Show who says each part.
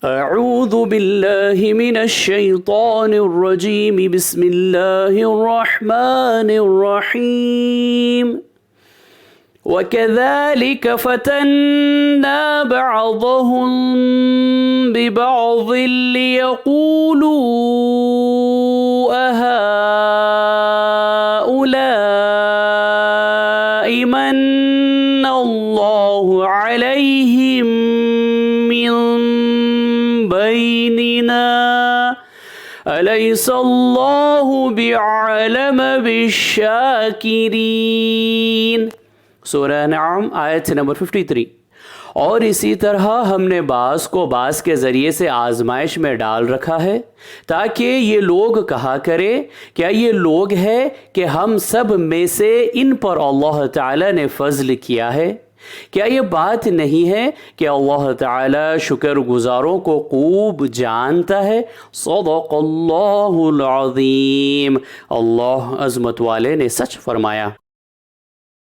Speaker 1: अऊज़ु बिल्लाहि मिनश शैतानिर रजीम बिस्मिल्लाहिर रहमानिर रहीम वकज़ालिक फ़तन्ना बअज़हुम बिबअज़िन लियक़ूलू अहाउलाइ मन्नल्लाहु अलैहिम मिन बैनिना अलैहिस्सल्लाहु बिअलम बिश्शाकिरीन। सूरह नाम आयत नंबर 53। और इसी तरह हमने बास को बास के ज़रिए से आजमाइश में डाल रखा है ताकि ये लोग कहा करें, क्या ये लोग हैं कि हम सब में से इन पर अल्लाह ताला ने फजल किया है? क्या ये बात नहीं है कि अल्लाह ताला शुक्रगुजारों को खूब जानता है। सदक़ल्लाहुल अज़ीम। अल्लाह अज़मत वाले ने सच फरमाया।